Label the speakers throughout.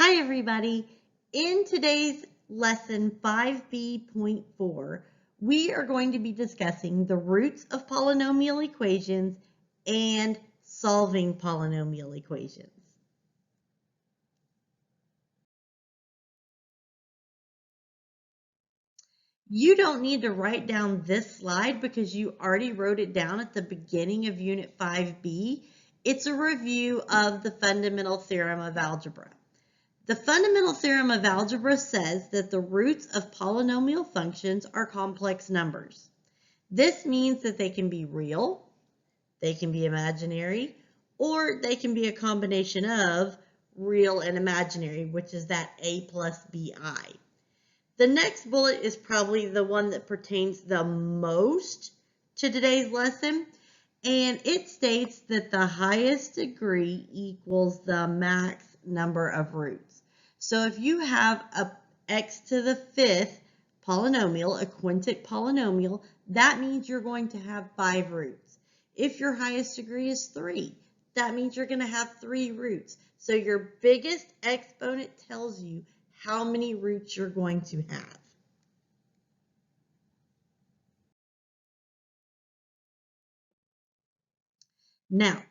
Speaker 1: Hi everybody. In today's lesson 5B.4, we are going to be discussing the roots of polynomial equations and solving polynomial equations. You don't need to write down this slide because you already wrote it down at the beginning of Unit 5B. It's a review of the fundamental theorem of algebra. The fundamental theorem of algebra says that the roots of polynomial functions are complex numbers. This means that they can be real, they can be imaginary, or they can be a combination of real and imaginary, which is that a plus bi. The next bullet is probably the one that pertains the most to today's lesson, and it states that the highest degree equals the max number of roots. So if you have a x to the fifth polynomial, a quintic polynomial, that means you're going to have 5 roots. If your highest degree is 3, that means you're going to have 3 roots. So your biggest exponent tells you how many roots you're going to have. Now,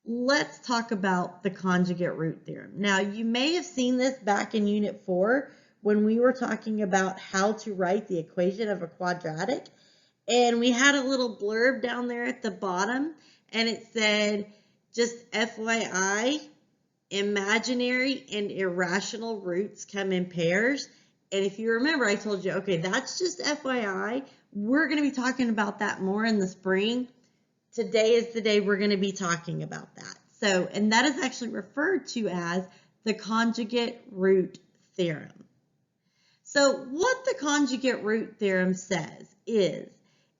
Speaker 1: let's talk about the conjugate root theorem. Now, you may have seen this back in Unit 4 when we were talking about how to write the equation of a quadratic. And we had a little blurb down there at the bottom, and it said, just FYI, imaginary and irrational roots come in pairs. And if you remember, I told you, okay, that's just FYI. We're going to be talking about that more in the spring. Today is the day we're going to be talking about that. So, and that is actually referred to as the conjugate root theorem. So what the conjugate root theorem says is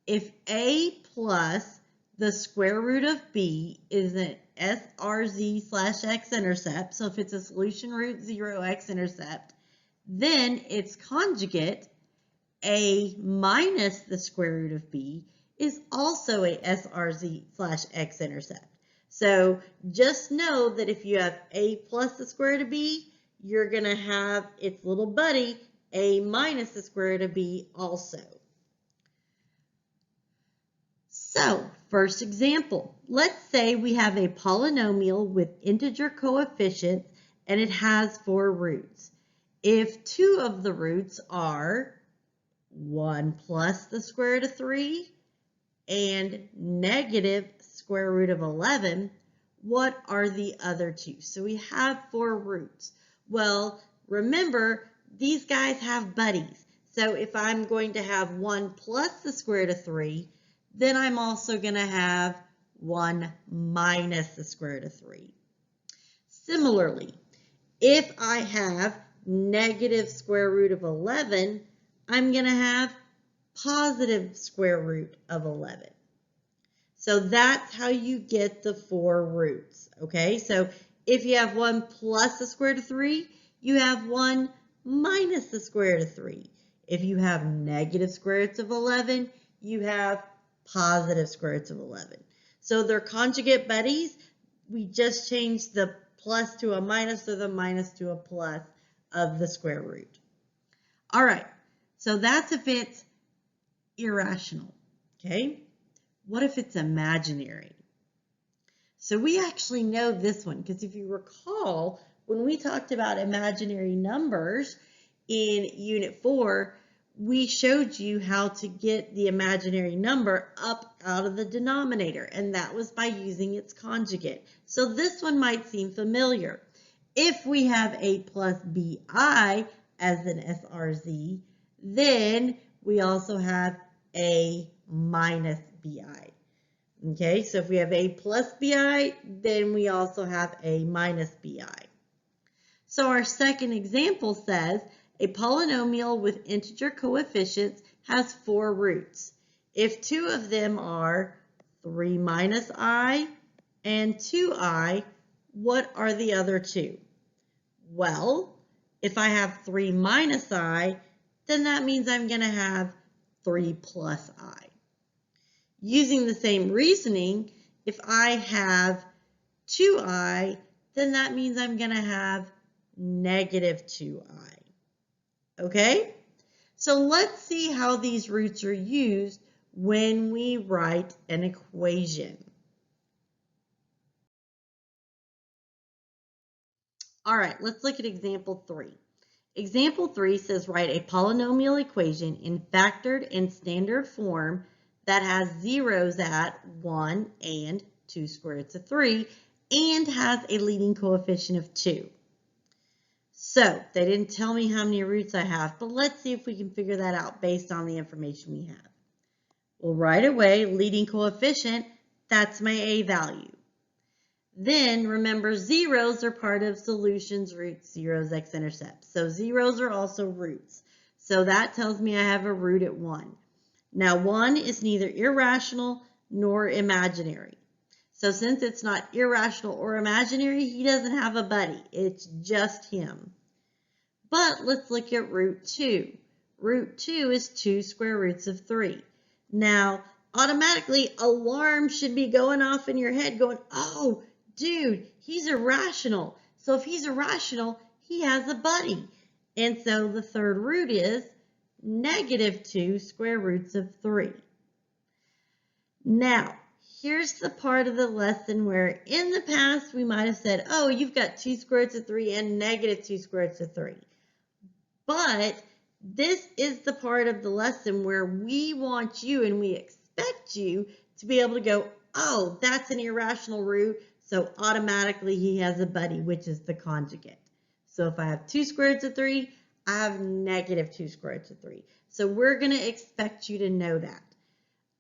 Speaker 1: if a plus the square root of b is an SRZ/x-intercept, so if it's a solution root 0 x-intercept, then its conjugate, a minus the square root of b, is also a SRZ/x-intercept. So just know that if you have a plus the square root of b, you're going to have its little buddy, a minus the square root of b also. So, first example, let's say we have a polynomial with integer coefficients and it has 4 roots. If 2 of the roots are 1 plus the square root of 3 and negative square root of 11, what are the other 2? So we have 4 roots. Well, remember, these guys have buddies. So if I'm going to have 1 plus the square root of 3, then I'm also going to have 1 minus the square root of 3. Similarly, if I have negative square root of 11, I'm going to have positive square root of 11. So that's how you get the 4 roots, okay? So if you have 1 plus the square root of 3, you have 1 minus the square root of 3. If you have negative square roots of 11, you have positive square roots of 11. So they're conjugate buddies. We just changed the plus to a minus or the minus to a plus of the square root. All right, so that's if it's irrational, okay? What if it's imaginary? So we actually know this one because if you recall, when we talked about imaginary numbers in Unit 4, we showed you how to get the imaginary number up out of the denominator, and that was by using its conjugate. So this one might seem familiar. If we have a plus bi as an SRZ, then we also have a minus bi. Okay, so if we have a plus bi, then we also have a minus bi. So our second example says, a polynomial with integer coefficients has 4 roots. If 2 of them are 3 minus I and 2i, what are the other 2? Well, if I have 3 minus I, then that means I'm going to have 3 plus I. Using the same reasoning, if I have 2i, then that means I'm going to have negative 2i. Okay? So let's see how these roots are used when we write an equation. All right, let's look at example 3. Example 3 says write a polynomial equation in factored and standard form that has zeros at 1 and 2 square roots of 3 and has a leading coefficient of 2. So they didn't tell me how many roots I have, but let's see if we can figure that out based on the information we have. Well, right away, leading coefficient, that's my a value. Then remember, zeros are part of solutions, roots, zeros, x-intercepts. So zeros are also roots. So that tells me I have a root at 1. Now 1 is neither irrational nor imaginary. So since it's not irrational or imaginary, he doesn't have a buddy. It's just him. But let's look at root 2. Root 2 is 2 square roots of 3. Now, automatically, alarm should be going off in your head going, oh, dude, he's irrational. So if he's irrational, he has a buddy. And so the third root is negative 2 square roots of 3. Now, here's the part of the lesson where in the past we might have said, oh, you've got 2 square roots of 3 and negative 2 square roots of 3. But this is the part of the lesson where we want you and we expect you to be able to go, oh, that's an irrational root. So automatically he has a buddy, which is the conjugate. So if I have 2 square roots of 3, I have negative 2 square roots of 3. So we're going to expect you to know that.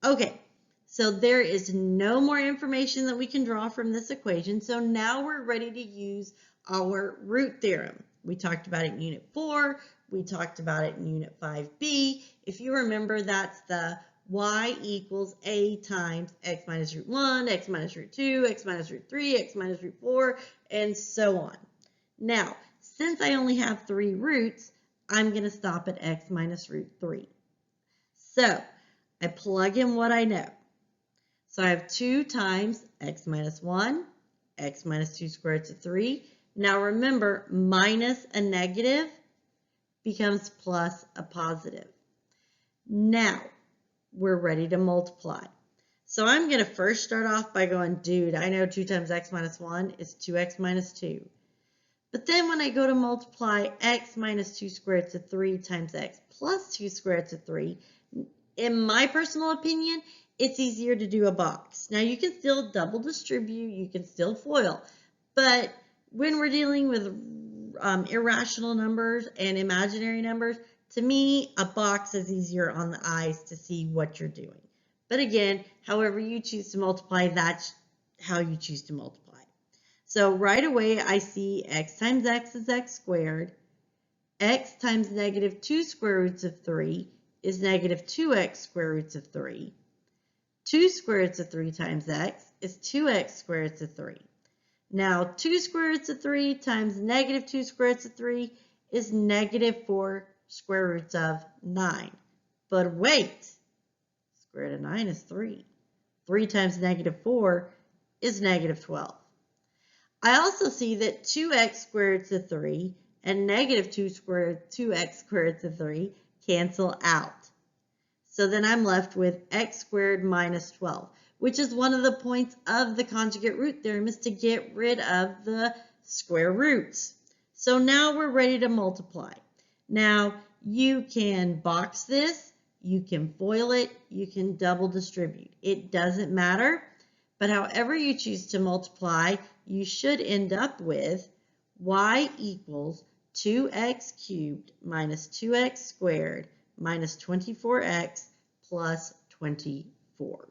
Speaker 1: Okay, so there is no more information that we can draw from this equation. So now we're ready to use our root theorem. We talked about it in Unit 4. We talked about it in Unit 5b. If you remember, that's the y equals a times x minus root 1, x minus root 2, x minus root 3, x minus root 4, and so on. Now, since I only have 3 roots, I'm going to stop at x minus root 3. So, I plug in what I know. So I have 2 times x minus 1, x minus 2 square roots of 3. Now remember, minus a negative becomes plus a positive. Now, we're ready to multiply. So I'm going to first start off by going, dude, I know 2 times x minus 1 is 2x minus 2. But then when I go to multiply x minus 2 square roots of 3 times x plus 2 square roots of 3, in my personal opinion, it's easier to do a box. Now you can still double distribute, you can still FOIL, but when we're dealing with irrational numbers and imaginary numbers, to me, a box is easier on the eyes to see what you're doing. But again, however you choose to multiply, that's how you choose to multiply. So right away, I see x times x is x squared. X times negative 2 square roots of 3 is negative 2x square roots of 3. 2 square roots of 3 times x is 2x square roots of 3. Now, 2 square roots of 3 times negative 2 square roots of 3 is negative 4 square roots of 9. But wait, square root of 9 is 3. 3 times negative 4 is negative 12. I also see that 2x square roots of 3 and negative 2x square roots of 3 cancel out. So then I'm left with x squared minus 12, which is one of the points of the conjugate root theorem, is to get rid of the square roots. So now we're ready to multiply. Now you can box this, you can FOIL it, you can double distribute. It doesn't matter, but however you choose to multiply, you should end up with y equals 2x cubed minus 2x squared minus 24x plus 24.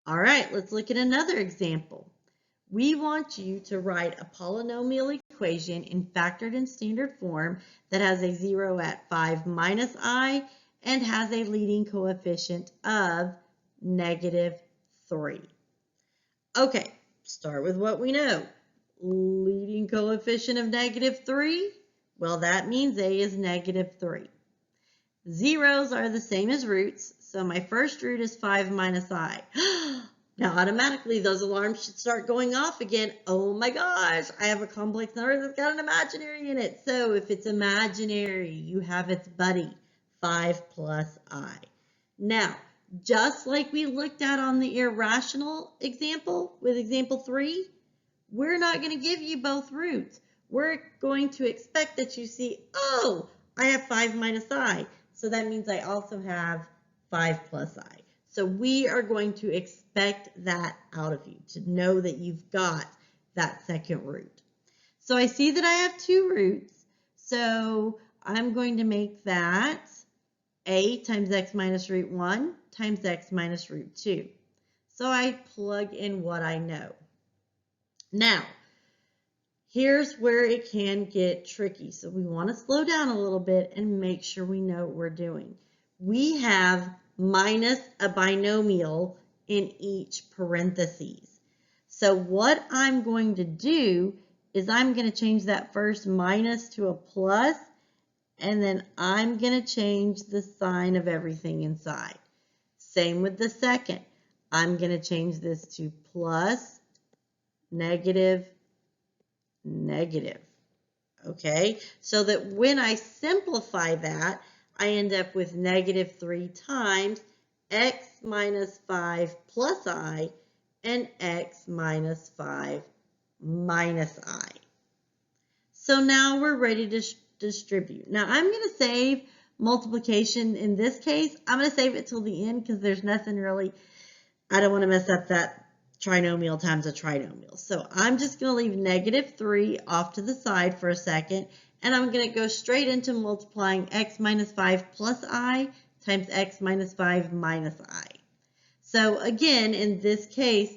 Speaker 1: All right, let's look at another example. We want you to write a polynomial equation in factored and standard form that has a 0 at 5 minus I and has a leading coefficient of negative 3. Okay, start with what we know. Leading coefficient of negative 3, well, that means a is negative 3. Zeros are the same as roots, so my first root is 5 minus I. Now, automatically, those alarms should start going off again. Oh my gosh, I have a complex number that's got an imaginary in it. So if it's imaginary, you have its buddy, 5 plus I. Now, just like we looked at on the irrational example with example 3, we're not going to give you both roots. We're going to expect that you see, oh, I have 5 minus I. So that means I also have 5 plus I. So we are going to expect that out of you, to know that you've got that second root. So I see that I have 2 roots. So I'm going to make that a times x minus root 1 times x minus root 2. So I plug in what I know. Now, here's where it can get tricky. So we want to slow down a little bit and make sure we know what we're doing. We have minus a binomial in each parentheses. So what I'm going to do is I'm going to change that first minus to a plus, and then I'm going to change the sign of everything inside. Same with the second. I'm going to change this to plus, negative, negative. Okay, so that when I simplify that, I end up with negative 3 times x minus 5 plus I and x minus 5 minus I. So now we're ready to distribute. Now I'm going to save multiplication in this case. I'm going to save it till the end because there's nothing really, I don't want to mess up that trinomial times a trinomial. So I'm just going to leave negative 3 off to the side for a second, and I'm going to go straight into multiplying x minus 5 plus I times x minus 5 minus I. So again, in this case,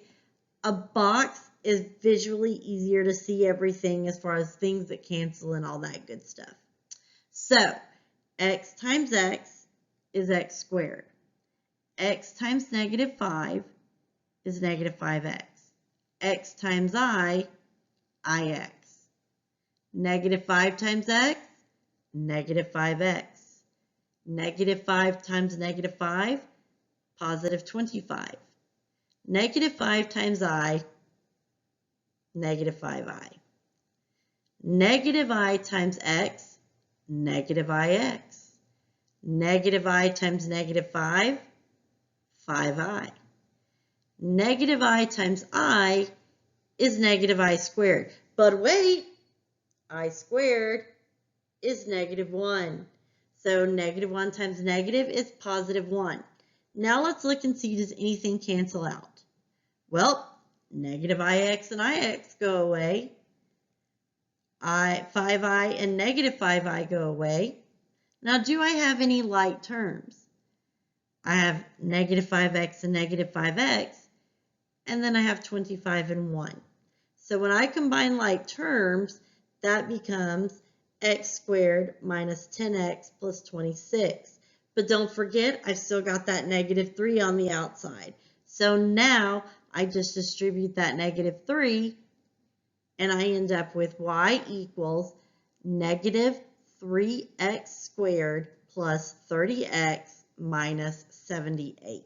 Speaker 1: a box is visually easier to see everything as far as things that cancel and all that good stuff. So x times x is x squared. X times negative 5 is negative 5x. X times I, ix. Negative 5 times x, negative 5x. Negative 5 times negative 5, positive 25. Negative 5 times I, negative 5i. Negative I times x, negative ix. Negative I times negative 5, 5i. Negative I times I is negative I squared. But wait, I squared is negative 1. So negative 1 times negative is positive 1. Now let's look and see, does anything cancel out? Well, negative ix and ix go away. 5i and negative 5i go away. Now, do I have any like terms? I have negative 5x and negative 5x, and then I have 25 and 1. So when I combine like terms, that becomes x squared minus 10x plus 26. But don't forget, I've still got that negative 3 on the outside. So now I just distribute that negative 3, and I end up with y equals negative 3x squared plus 30x minus 78.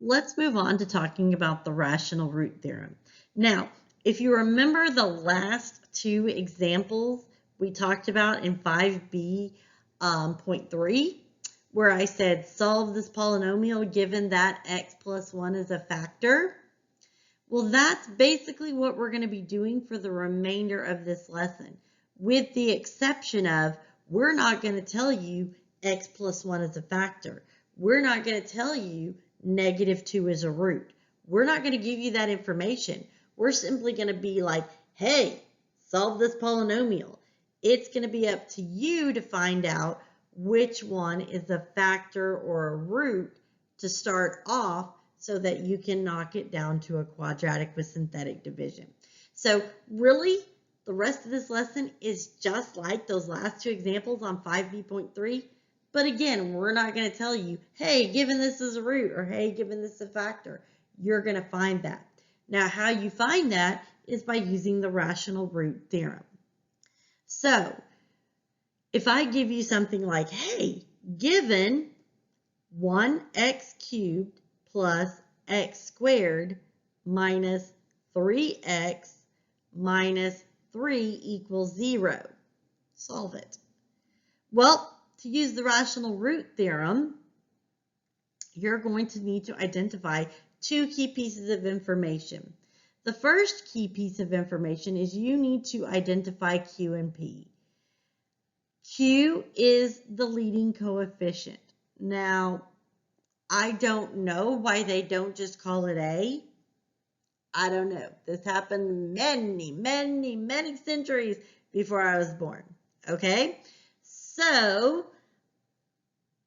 Speaker 1: Let's move on to talking about the rational root theorem. Now, if you remember the last 2 examples we talked about in 5b.3, where I said solve this polynomial given that x plus 1 is a factor. Well, that's basically what we're going to be doing for the remainder of this lesson, with the exception of we're not going to tell you x plus 1 is a factor. We're not going to tell you negative 2 is a root. We're not going to give you that information. We're simply going to be like, hey, solve this polynomial. It's going to be up to you to find out which one is a factor or a root to start off so that you can knock it down to a quadratic with synthetic division. So really, the rest of this lesson is just like those last 2 examples on 5b.3. But again, we're not going to tell you, hey, given this is a root, or hey, given this is a factor. You're going to find that. Now, how you find that is by using the rational root theorem. So, if I give you something like, hey, given 1x cubed plus x squared minus 3x minus 3 equals 0. Solve it. Well, to use the rational root theorem, you're going to need to identify two key pieces of information. The first key piece of information is you need to identify Q and P. Q is the leading coefficient. Now, I don't know why they don't just call it A. I don't know. This happened many centuries before I was born. Okay? So,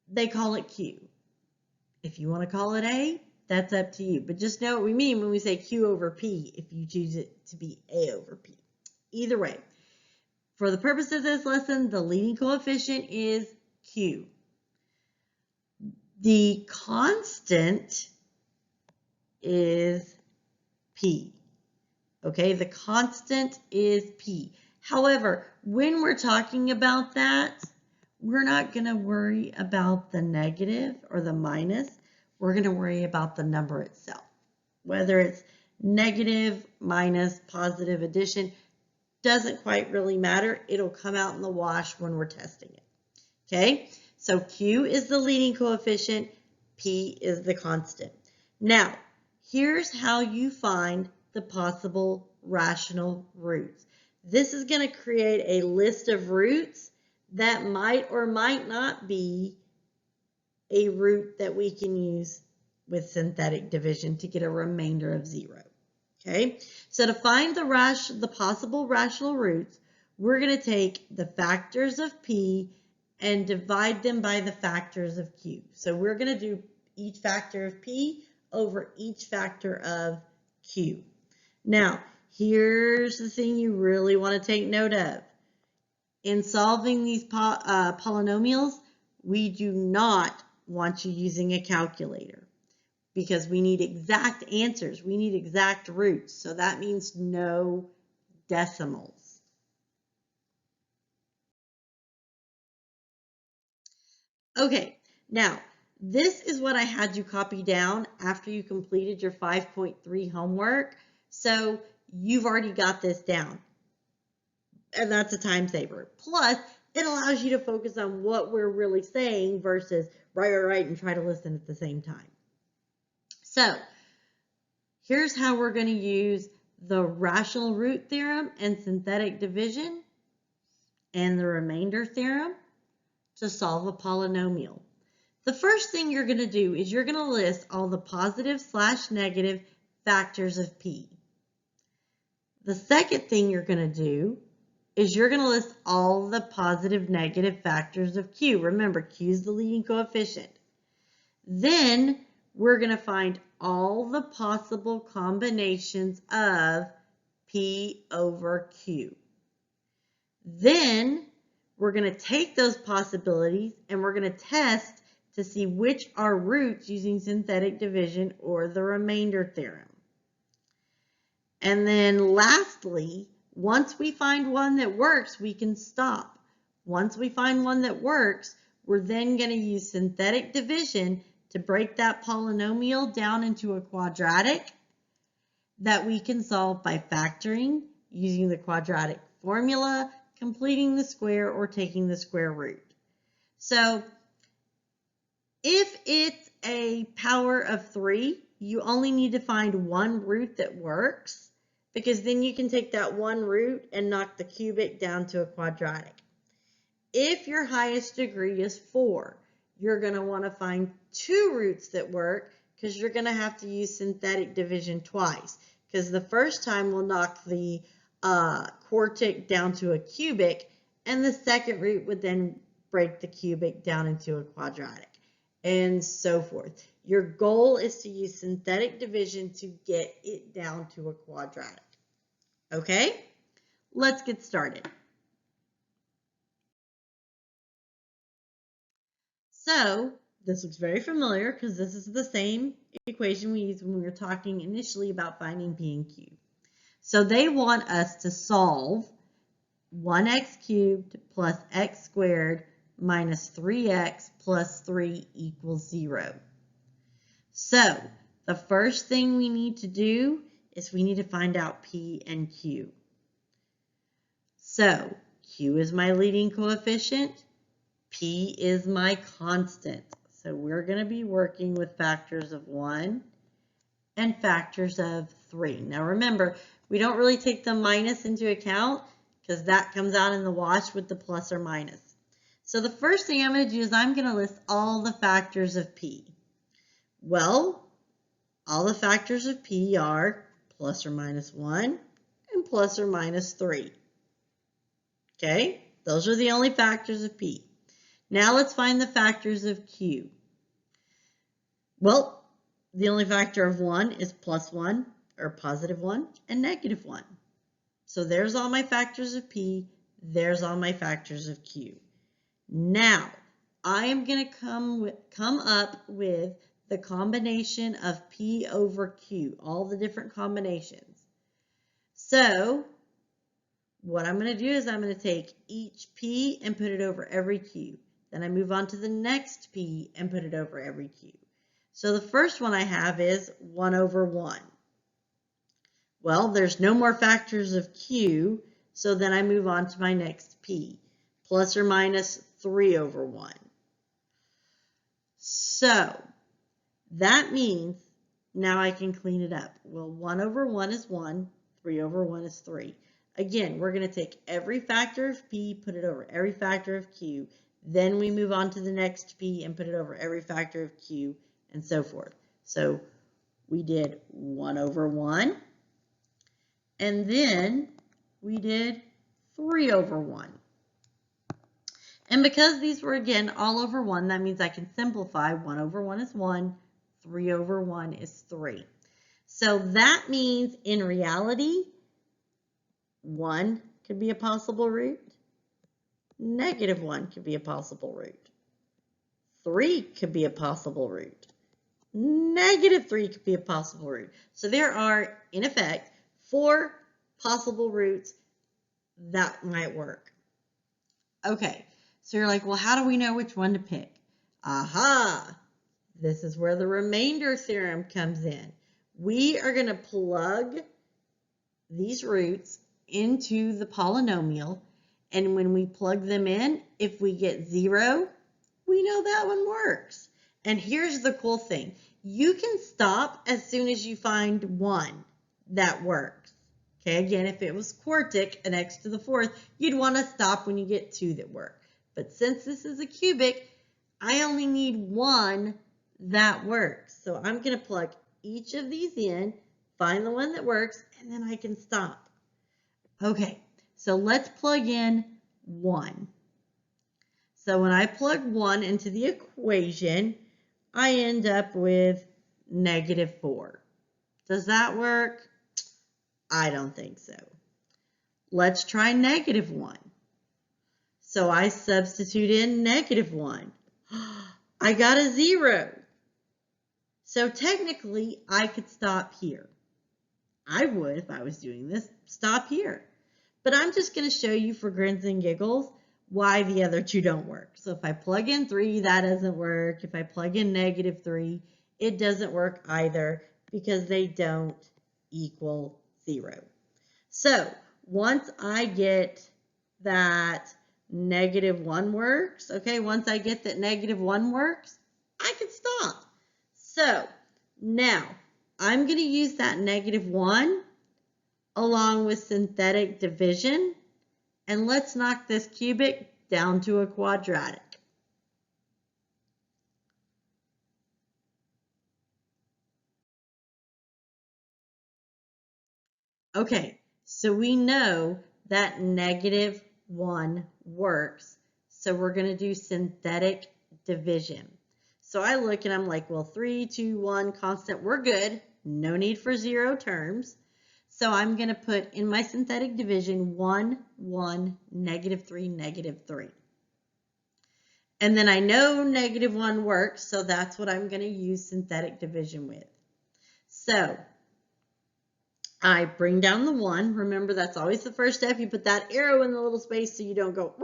Speaker 1: they call it Q. If you want to call it A, that's up to you. But just know what we mean when we say Q over P if you choose it to be A over P. Either way, for the purpose of this lesson, the leading coefficient is Q. The constant is P. Okay, the constant is P. However, when we're talking about that, we're not going to worry about the negative or the minus. We're going to worry about the number itself. Whether it's negative, minus, positive, addition, doesn't quite really matter. It'll come out in the wash when we're testing it. Okay, so Q is the leading coefficient, P is the constant. Now, here's how you find the possible rational roots. This is going to create a list of roots that might or might not be a root that we can use with synthetic division to get a remainder of 0. Okay, so to find the possible rational roots, we're going to take the factors of P and divide them by the factors of Q. So we're going to do each factor of P over each factor of Q. Now, here's the thing you really want to take note of. In solving these polynomials, we do not want you using a calculator because we need exact answers. We need exact roots. So that means no decimals. Okay, now this is what I had you copy down after you completed your 5.3 homework. So you've already got this down. And that's a time saver. Plus, it allows you to focus on what we're really saying versus right, and try to listen at the same time. So, here's how we're going to use the rational root theorem and synthetic division and the remainder theorem to solve a polynomial. The first thing you're going to do is you're going to list all the positive/negative factors of P. The second thing you're going to do is you're going to list all the positive, negative factors of Q. Remember, Q is the leading coefficient. Then we're going to find all the possible combinations of P over Q. Then we're going to take those possibilities and we're going to test to see which are roots using synthetic division or the remainder theorem. And then lastly, once we find one that works, we can stop. Once we find one that works, we're then going to use synthetic division to break that polynomial down into a quadratic that we can solve by factoring, using the quadratic formula, completing the square, or taking the square root. So if it's a power of 3, you only need to find one root that works, because then you can take that one root and knock the cubic down to a quadratic. If your highest degree is 4, you're going to want to find 2 roots that work because you're going to have to use synthetic division twice, because the first time we'll knock the quartic down to a cubic, and the second root would then break the cubic down into a quadratic, and so forth. Your goal is to use synthetic division to get it down to a quadratic. Okay, let's get started. So this looks very familiar because this is the same equation we used when we were talking initially about finding P and Q. So they want us to solve 1x cubed plus x squared minus 3x plus 3 equals 0. So the first thing we need to do is we need to find out P and Q. So Q is my leading coefficient, P is my constant. So we're going to be working with factors of 1 and factors of 3. Now remember, we don't really take the minus into account because that comes out in the wash with the plus or minus. So the first thing I'm going to do is I'm going to list all the factors of P. Well, all the factors of P are plus or minus 1 and plus or minus 3. Okay, those are the only factors of P. Now let's find the factors of Q. Well, the only factor of 1 is plus 1, or positive 1, and negative 1. So there's all my factors of P, there's all my factors of Q. Now, I am going to come up with the combination of P over Q, all the different combinations. So what I'm going to do is I'm going to take each P and put it over every Q. Then I move on to the next P and put it over every Q. So the first one I have is 1 over 1. Well, there's no more factors of Q, so then I move on to my next P, plus or minus 3 over 1. So that means now I can clean it up. Well, 1 over 1 is 1, 3 over 1 is 3. Again, we're going to take every factor of P, put it over every factor of Q, then we move on to the next P and put it over every factor of Q, and so forth. So we did 1 over 1, and then we did 3 over 1. And because these were, again, all over 1, that means I can simplify. 1 over 1 is 1, 3 over 1 is 3. So that means, in reality, 1 could be a possible root. Negative 1 could be a possible root. 3 could be a possible root. Negative 3 could be a possible root. So there are, in effect, 4 possible roots that might work. Okay, so you're like, well, how do we know which one to pick? Aha! This is where the remainder theorem comes in. We are going to plug these roots into the polynomial, and when we plug them in, if we get 0, we know that one works. And here's the cool thing. You can stop as soon as you find 1 that works. Okay, again, if it was quartic, an x to the 4th, you'd want to stop when you get 2 that work. But since this is a cubic, I only need 1 that works. So I'm going to plug each of these in, find the one that works, and then I can stop. Okay, so let's plug in 1. So when I plug 1 into the equation, I end up with negative 4. Does that work? I don't think so. Let's try negative 1. So I substitute in negative 1. I got a 0. So technically, I could stop here. I would, if I was doing this, stop here. But I'm just going to show you for grins and giggles why the other two don't work. So if I plug in 3, that doesn't work. If I plug in negative 3, it doesn't work either because they don't equal 0. So once I get that negative 1 works, okay, once I get that negative 1 works, I can stop. So now I'm going to use that negative 1 along with synthetic division, and let's knock this cubic down to a quadratic. Okay, so we know that negative 1 works, so we're going to do synthetic division. So I look and I'm like, well, 3, 2, 1, constant, we're good. No need for 0 terms. So I'm going to put in my synthetic division 1, 1, negative 3, negative 3. And then I know negative 1 works, so that's what I'm going to use synthetic division with. So I bring down the 1. Remember, that's always the first step. You put that arrow in the little space so you don't go,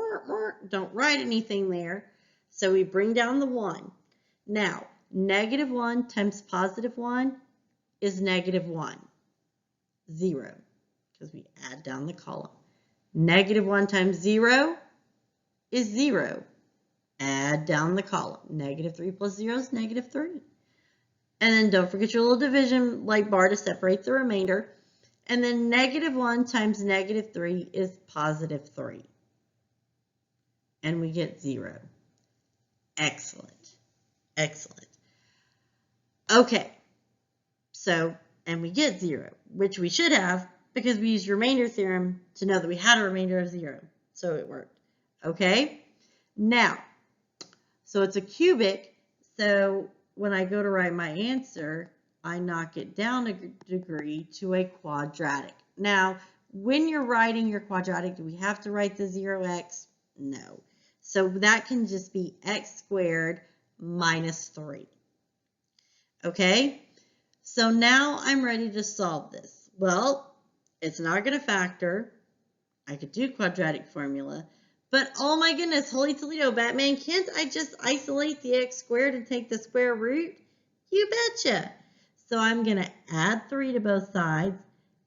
Speaker 1: don't write anything there. So we bring down the 1. Now, -1 times +1 is -1, 0, because we add down the column. -1 times 0 is 0. Add down the column. -3 plus 0 is -3. And then don't forget your little division like bar to separate the remainder. And then -1 times -3 is +3. And we get 0. Excellent. Excellent. Okay. So, and we get 0, which we should have because we used remainder theorem to know that we had a remainder of 0. So it worked. Okay. Now, so it's a cubic. So when I go to write my answer, I knock it down a degree to a quadratic. Now, when you're writing your quadratic, do we have to write the 0x? No. So that can just be x squared minus 3. Okay? So now I'm ready to solve this. Well, it's not going to factor. I could do quadratic formula. But oh my goodness, holy Toledo, Batman, can't I just isolate the x squared and take the square root? You betcha. So I'm going to add 3 to both sides.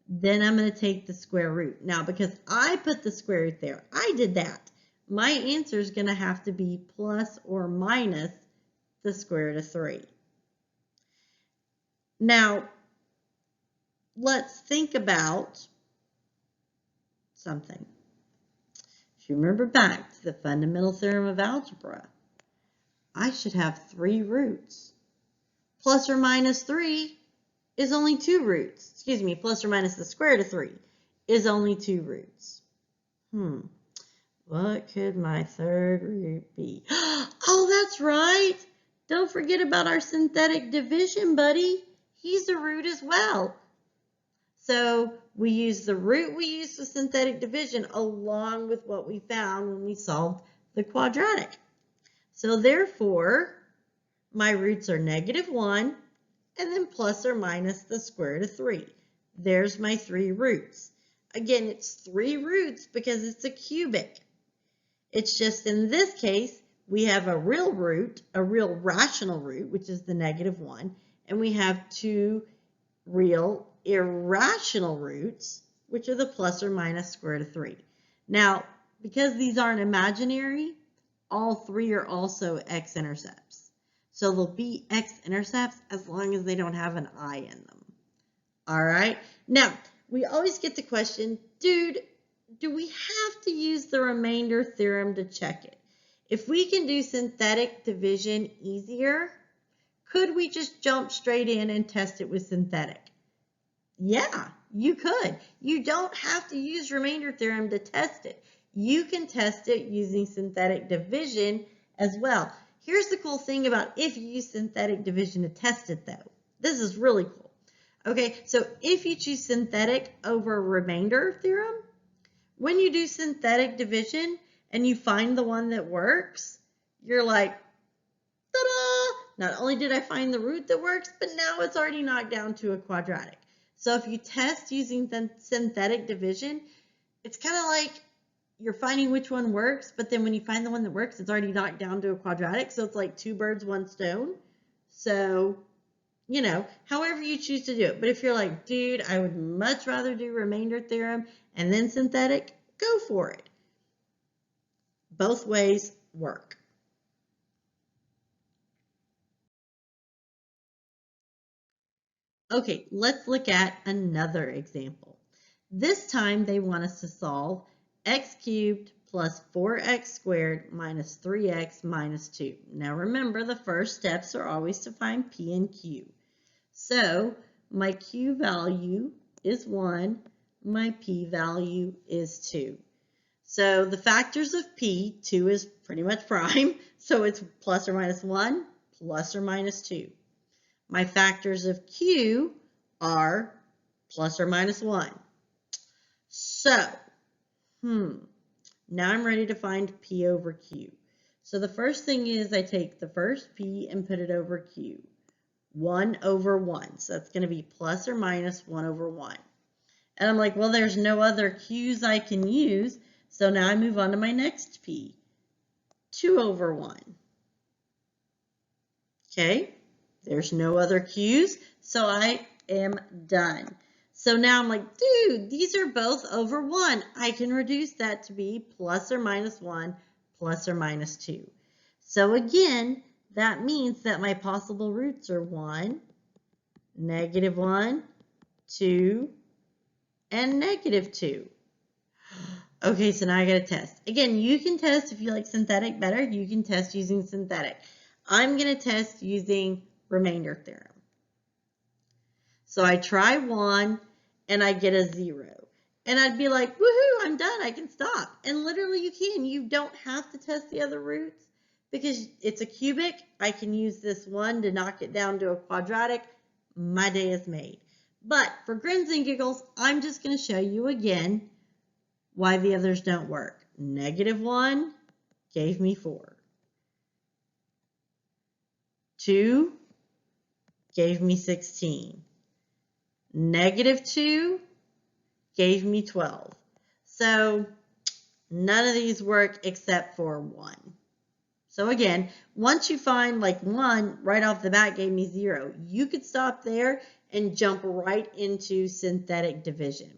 Speaker 1: Then I'm going to take the square root. Now, because I put the square root there, I did that. My answer is going to have to be plus or minus the square root of 3. Now, let's think about something. If you remember back to the fundamental theorem of algebra, I should have 3 roots. Plus or minus 3 is only 2 roots. Excuse me, plus or minus the square root of 3 is only 2 roots. What could my third root be? Oh, that's right. Don't forget about our synthetic division, buddy. He's a root as well. So we use the root we used for synthetic division along with what we found when we solved the quadratic. So therefore, my roots are -1 and then plus or minus the square root of 3. There's my 3 roots. Again, it's 3 roots because it's a cubic. It's just in this case, we have a real root, a real rational root, which is the -1, and we have 2 real irrational roots, which are the plus or minus square root of 3. Now, because these aren't imaginary, all 3 are also x-intercepts. So they'll be x-intercepts as long as they don't have an I in them. All right. Now, we always get the question, dude, do we have to use the remainder theorem to check it? If we can do synthetic division easier, could we just jump straight in and test it with synthetic? Yeah, you could. You don't have to use remainder theorem to test it. You can test it using synthetic division as well. Here's the cool thing about if you use synthetic division to test it though. This is really cool. Okay, so if you choose synthetic over remainder theorem, when you do synthetic division and you find the one that works, you're like, ta-da! Not only did I find the root that works, but now it's already knocked down to a quadratic. So if you test using synthetic division, it's kind of like you're finding which one works, but then when you find the one that works, it's already knocked down to a quadratic. So it's like 2 birds, 1 stone. So, you know, however you choose to do it. But if you're like, dude, I would much rather do remainder theorem and then synthetic, go for it. Both ways work. Okay, let's look at another example. This time they want us to solve x cubed plus 4x squared minus 3x minus 2. Now remember, the first steps are always to find p and q. So my q value is 1, my p value is 2. So the factors of p, 2 is pretty much prime, so it's plus or minus 1, plus or minus 2. My factors of q are plus or minus 1. So, now I'm ready to find p over q. So the first thing is I take the first p and put it over q. 1 over 1. So that's going to be plus or minus 1 over 1. And I'm like, well, there's no other Q's I can use. So now I move on to my next P. 2 over 1. Okay, there's no other Q's, so I am done. So now I'm like, dude, these are both over 1. I can reduce that to be plus or minus 1, plus or minus 2. So again, that means that my possible roots are 1, negative 1, 2, and negative 2. Okay, so now I got to test. Again, you can test if you like synthetic better. You can test using synthetic. I'm going to test using remainder theorem. So I try 1 and I get a 0. And I'd be like, woohoo, I'm done. I can stop. And literally you can. You don't have to test the other roots because it's a cubic. I can use this 1 to knock it down to a quadratic. My day is made. But for grins and giggles, I'm just going to show you again why the others don't work. Negative 1 gave me 4. 2 gave me 16. Negative 2 gave me 12. So none of these work except for 1. So again, once you find like 1 right off the bat gave me 0, you could stop there and jump right into synthetic division.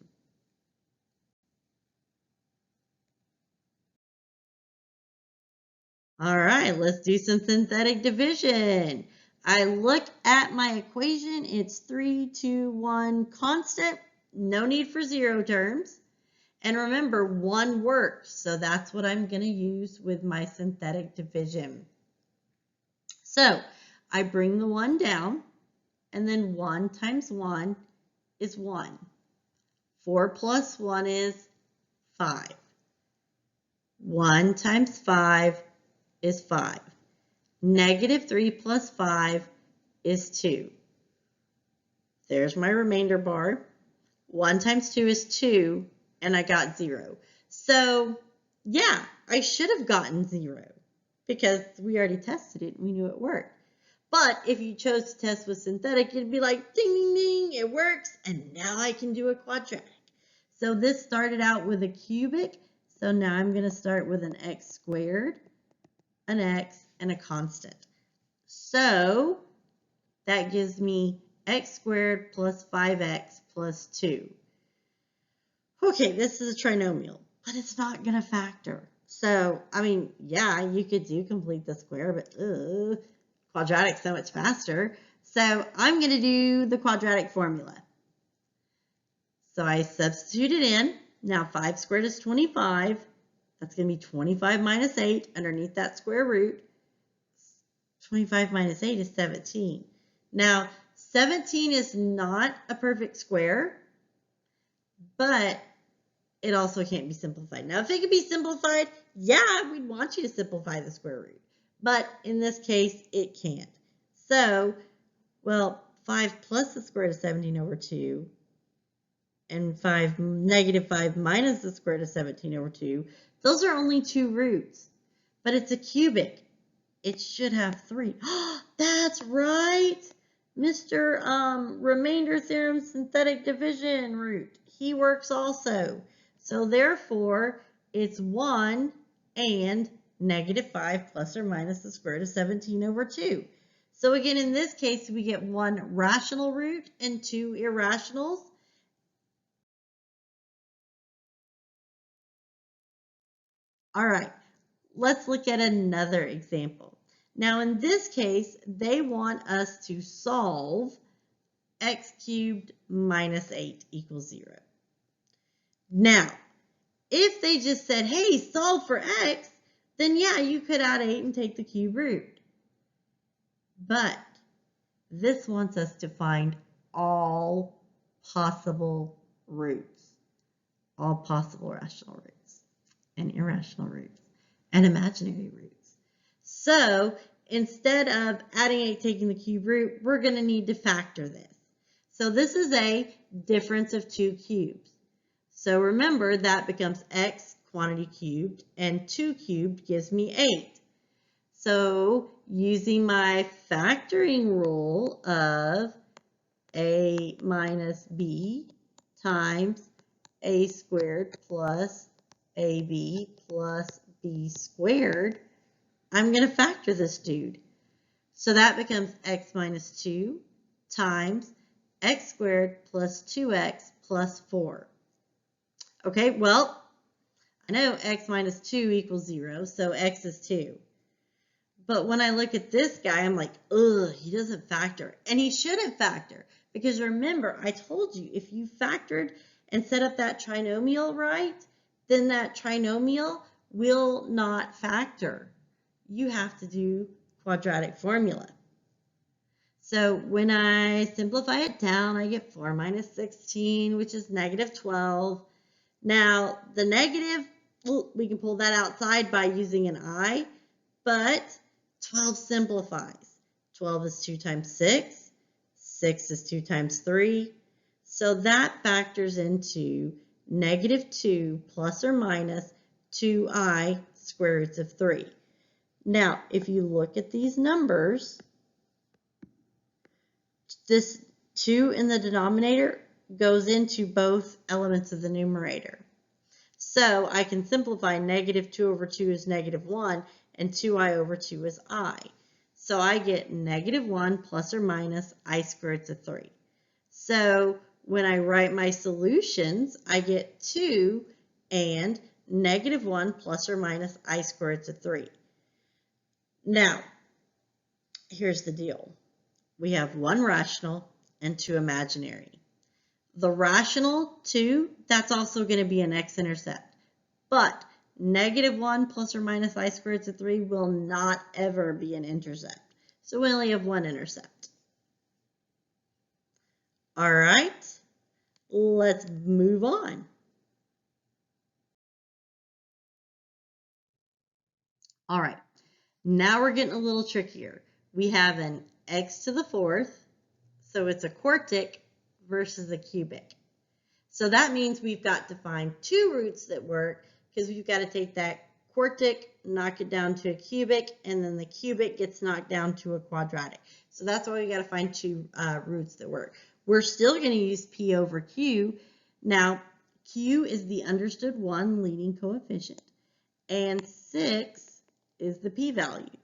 Speaker 1: All right, let's do some synthetic division. I look at my equation, it's 3, 2, 1 constant, no need for 0 terms. And remember, 1 works, so that's what I'm going to use with my synthetic division. So I bring the 1 down, and then 1 times 1 is 1. 4 plus 1 is 5. 1 times 5 is 5. Negative 3 plus 5 is 2. There's my remainder bar. 1 times 2 is 2, and I got 0. So, yeah, I should have gotten 0 because we already tested it and we knew it worked. But if you chose to test with synthetic, it'd be like, ding, ding, ding, it works, and now I can do a quadratic. So this started out with a cubic, so now I'm going to start with an x squared, an x, and a constant. So that gives me x squared plus 5x plus 2. Okay, this is a trinomial, but it's not going to factor. So, I mean, yeah, you could do complete the square, but quadratic so much faster. So I'm going to do the quadratic formula. So I substitute it in. Now 5 squared is 25. That's going to be 25 minus 8 underneath that square root. 25 minus 8 is 17. Now, 17 is not a perfect square, but it also can't be simplified. Now, if it could be simplified, yeah, we'd want you to simplify the square root. But in this case, it can't. So, well, 5 plus the square root of 17 over 2, and negative 5 minus the square root of 17 over 2, those are only 2 roots. But it's a cubic. It should have 3. That's right. Mr. Remainder theorem synthetic division root. He works also. So therefore, it's 1 and negative 5 plus or minus the square root of 17 over 2. So again, in this case, we get 1 rational root and 2 irrationals. All right, let's look at another example. Now in this case, they want us to solve x cubed minus 8 equals 0. Now, if they just said, hey, solve for x, then yeah, you could add 8 and take the cube root. But this wants us to find all possible roots, all possible rational roots, and irrational roots, and imaginary roots. So instead of adding 8, taking the cube root, we're going to need to factor this. So this is a difference of 2 cubes. So remember, that becomes x quantity cubed, and 2 cubed gives me 8. So using my factoring rule of a minus b times a squared plus ab plus b squared, I'm going to factor this dude. So that becomes x minus 2 times x squared plus 2x plus 4. Okay, well, I know x minus 2 equals 0, so x is 2. But when I look at this guy, I'm like, ugh, he doesn't factor. And he shouldn't factor. Because remember, I told you, if you factored and set up that trinomial right, then that trinomial will not factor. You have to do quadratic formula. So when I simplify it down, I get 4 minus 16, which is negative 12. Now, the negative, well, we can pull that outside by using an I, but 12 simplifies. 12 is 2 times 6. 6 is 2 times 3. So that factors into negative 2 plus or minus 2i square roots of 3. Now, if you look at these numbers, this 2 in the denominator goes into both elements of the numerator. So I can simplify negative 2 over 2 is negative 1, and 2i over 2 is I. So I get negative 1 plus or minus I squared roots of 3. So when I write my solutions, I get 2 and negative 1 plus or minus I squared roots of 3. Now, here's the deal. We have one rational and two imaginary. The rational 2, that's also going to be an x-intercept. But negative 1 plus or minus I squared roots of 3 will not ever be an intercept. So we only have one intercept. All right, let's move on. All right, now we're getting a little trickier. We have an x to the 4th, so it's a quartic versus a cubic. So that means we've got to find two roots that work, because we've got to take that quartic, knock it down to a cubic, and then the cubic gets knocked down to a quadratic. So that's why we got to find two roots that work. We're still going to use p over q. Now, q is the understood one leading coefficient, and 6 is the p-value.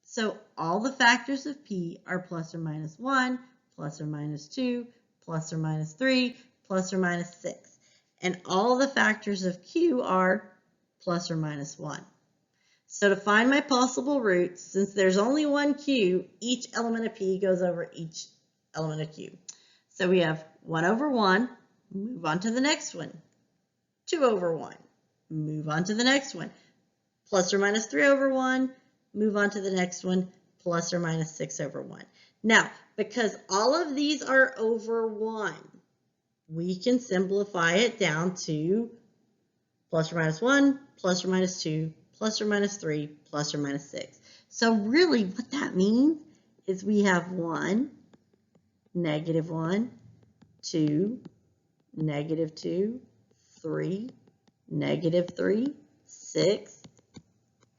Speaker 1: So all the factors of p are plus or minus 1, plus or minus 2, plus or minus 3, plus or minus 6. And all the factors of q are plus or minus 1. So to find my possible roots, since there's only one q, each element of p goes over each element of q. So we have 1 over 1, move on to the next one. 2 over 1, move on to the next one. Plus or minus 3 over 1, move on to the next one, plus or minus 6 over 1. Now, because all of these are over 1, we can simplify it down to plus or minus 1, plus or minus 2, plus or minus 3, plus or minus 6. So really what that means is we have 1, negative 1, 2, negative 2, 3, negative 3, 6,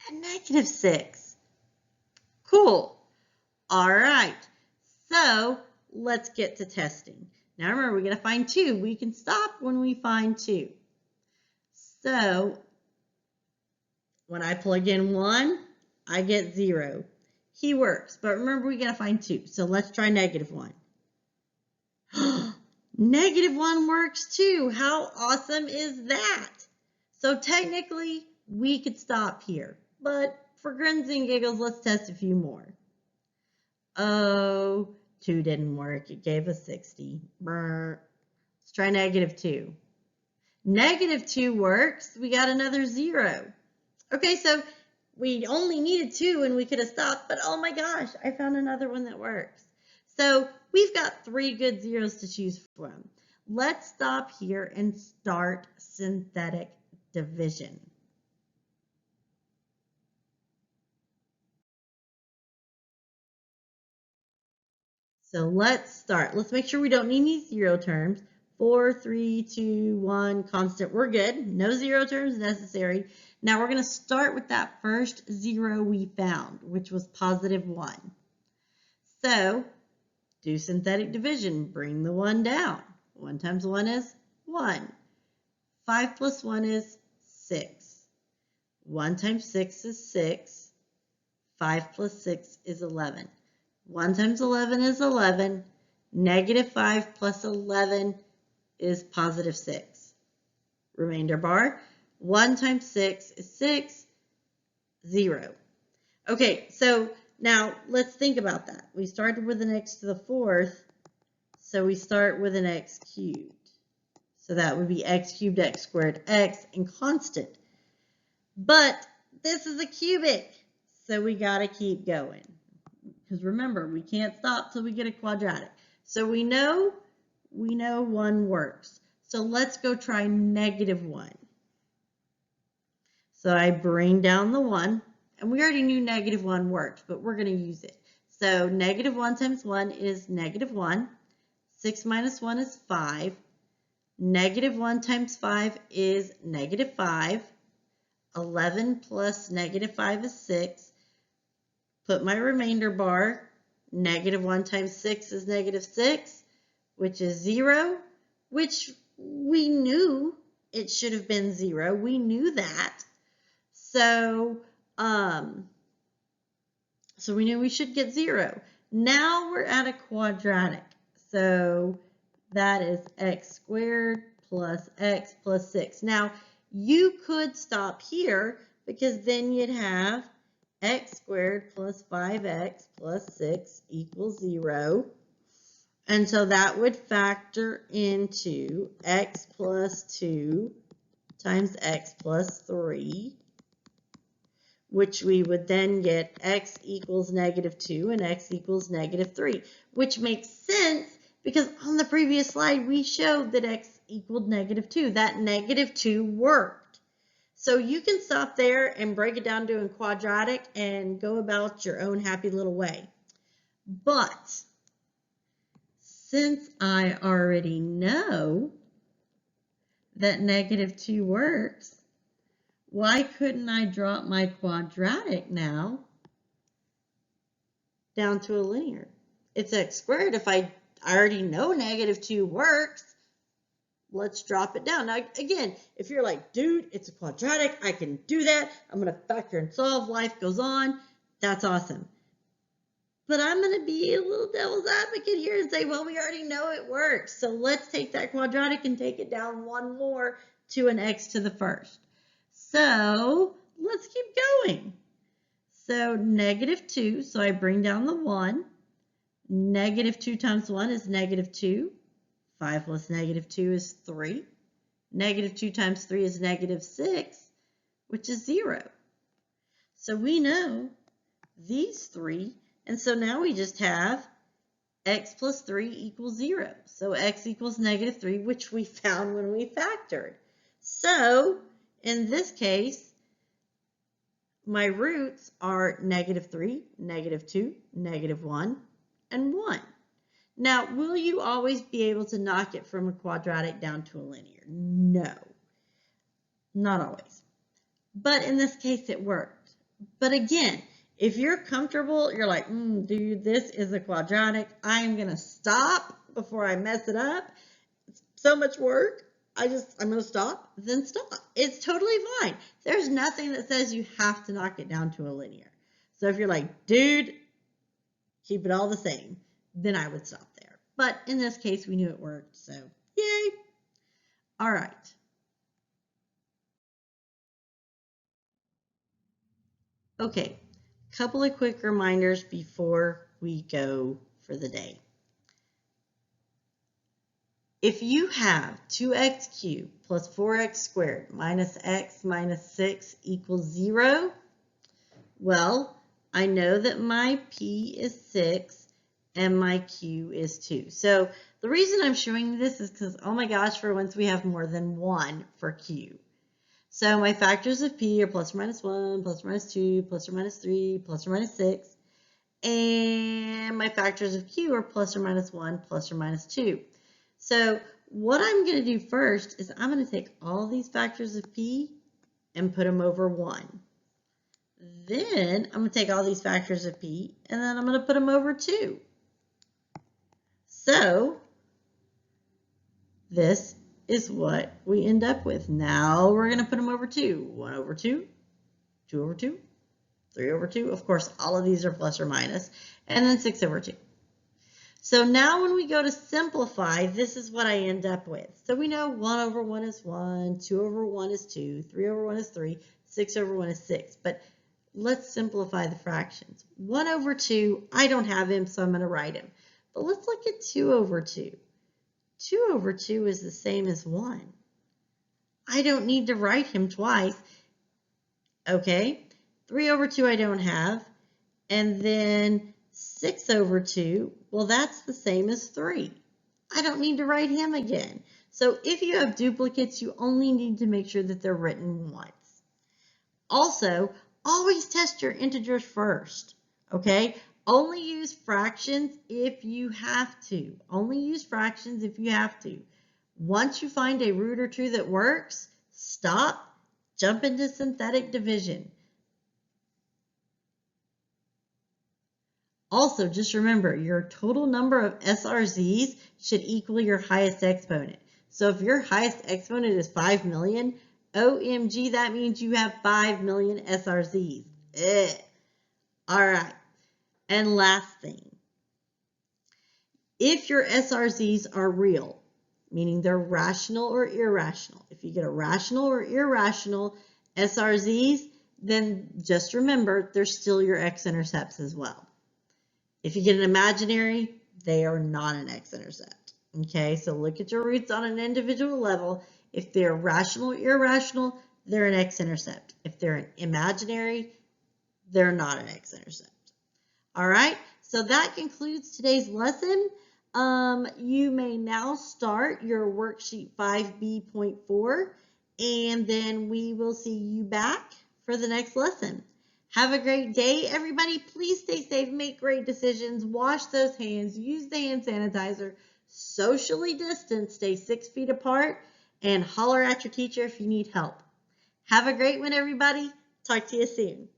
Speaker 1: and negative 6. Cool. All right. So let's get to testing. Now remember, we're going to find 2. We can stop when we find 2. So when I plug in 1, I get 0. He works. But remember, we got to find 2. So let's try negative 1. Negative 1 works too. How awesome is that? So technically, we could stop here. But for grins and giggles, let's test a few more. Oh, 2 didn't work. It gave us 60. Brr. Let's try negative 2. Negative 2 works. We got another 0. Okay, so we only needed 2 and we could have stopped, but oh my gosh, I found another one that works. So we've got 3 good zeros to choose from. Let's stop here and start synthetic division. So let's start. Let's make sure we don't need any zero terms. 4, 3, 2, 1, constant. We're good. No zero terms necessary. Now we're going to start with that first 0 we found, which was positive 1. So do synthetic division. Bring the 1 down. 1 times 1 is 1. 5 plus 1 is 6. 1 times 6 is 6. 5 plus 6 is 11. 1 times 11 is 11. Negative 5 plus 11 is positive 6. Remainder bar. 1 times 6 is 6. 0. Okay, so now let's think about that. We started with an x to the fourth, so we start with an x cubed. So that would be x cubed, x squared, x, and constant. But this is a cubic, so we got to keep going. Because remember, we can't stop till we get a quadratic. So we know 1 works. So let's go try negative 1. So I bring down the 1, and we already knew negative 1 worked, but we're going to use it. So negative 1 times 1 is negative 1. 6 minus 1 is 5. Negative 1 times 5 is negative 5. 11 plus negative 5 is 6. Put my remainder bar. Negative 1 times 6 is negative 6, which is 0, which we knew it should have been 0. We knew that. So we knew we should get 0. Now we're at a quadratic. So that is x squared plus x plus 6. Now, you could stop here because then you'd have x squared plus 5x plus 6 equals 0. And so that would factor into x plus 2 times x plus 3, which we would then get x equals negative 2 and x equals negative 3, which makes sense because on the previous slide we showed that x equaled negative 2. That negative 2 worked. So you can stop there and break it down to a quadratic and go about your own happy little way. But since I already know that negative 2 works, why couldn't I drop my quadratic now down to a linear? It's x squared. If I already know negative 2 works, let's drop it down. Now, again, if you're like, dude, it's a quadratic, I can do that, I'm going to factor and solve, life goes on, that's awesome. But I'm going to be a little devil's advocate here and say, well, we already know it works. So let's take that quadratic and take it down one more to an x to the first. So let's keep going. So negative 2, so I bring down the 1. Negative 2 times 1 is negative 2. 5 plus negative 2 is 3. Negative 2 times 3 is negative 6, which is 0. So we know these 3, and so now we just have x plus 3 equals 0. So x equals negative 3, which we found when we factored. So in this case, my roots are negative 3, negative 2, negative 1, and 1. Now, will you always be able to knock it from a quadratic down to a linear? No, not always. But in this case, it worked. But again, if you're comfortable, you're like, dude, this is a quadratic. I'm going to stop before I mess it up. It's so much work. I'm going to stop, then stop. It's totally fine. There's nothing that says you have to knock it down to a linear. So if you're like, dude, keep it all the same, then I would stop there. But in this case, we knew it worked, so yay. All right. Okay, couple of quick reminders before we go for the day. If you have 2x cubed plus 4x squared minus x minus 6 equals 0, well, I know that my p is 6 and my q is 2. So the reason I'm showing this is because, oh my gosh, for once we have more than 1 for q. So my factors of p are plus or minus 1, plus or minus 2, plus or minus 3, plus or minus 6. And my factors of q are plus or minus 1, plus or minus 2. So what I'm going to do first is I'm going to take all these factors of p and put them over 1. Then I'm going to take all these factors of p and then I'm going to put them over 2. So this is what we end up with. Now we're going to put them over 2. 1 over 2, 2 over 2, 3 over 2. Of course, all of these are plus or minus. And then 6 over 2. So now when we go to simplify, this is what I end up with. So we know 1 over 1 is 1, 2 over 1 is 2, 3 over 1 is 3, 6 over 1 is 6. But let's simplify the fractions. 1 over 2, I don't have him, so I'm going to write him. But let's look at 2 over 2. 2 over 2 is the same as 1. I don't need to write him twice. Okay, 3 over 2 I don't have. And then 6 over 2, well, that's the same as 3. I don't need to write him again. So if you have duplicates, you only need to make sure that they're written once. Also, always test your integers first, okay? Only use fractions if you have to. Only use fractions if you have to. Once you find a root or two that works, stop, jump into synthetic division. Also, just remember, your total number of SRZs should equal your highest exponent. So if your highest exponent is 5 million, OMG, that means you have 5 million SRZs. Ugh. All right. And last thing, if your SRZs are real, meaning they're rational or irrational, if you get a rational or irrational SRZs, then just remember they're still your x-intercepts as well. If you get an imaginary, they are not an x-intercept. Okay, so look at your roots on an individual level. If they're rational or irrational, they're an x-intercept. If they're an imaginary, they're not an x-intercept. All right, so that concludes today's lesson. You may now start your worksheet 5B.4, and then we will see you back for the next lesson. Have a great day, everybody. Please stay safe, make great decisions, wash those hands, use the hand sanitizer, socially distance, stay 6 feet apart, and holler at your teacher if you need help. Have a great one, everybody. Talk to you soon.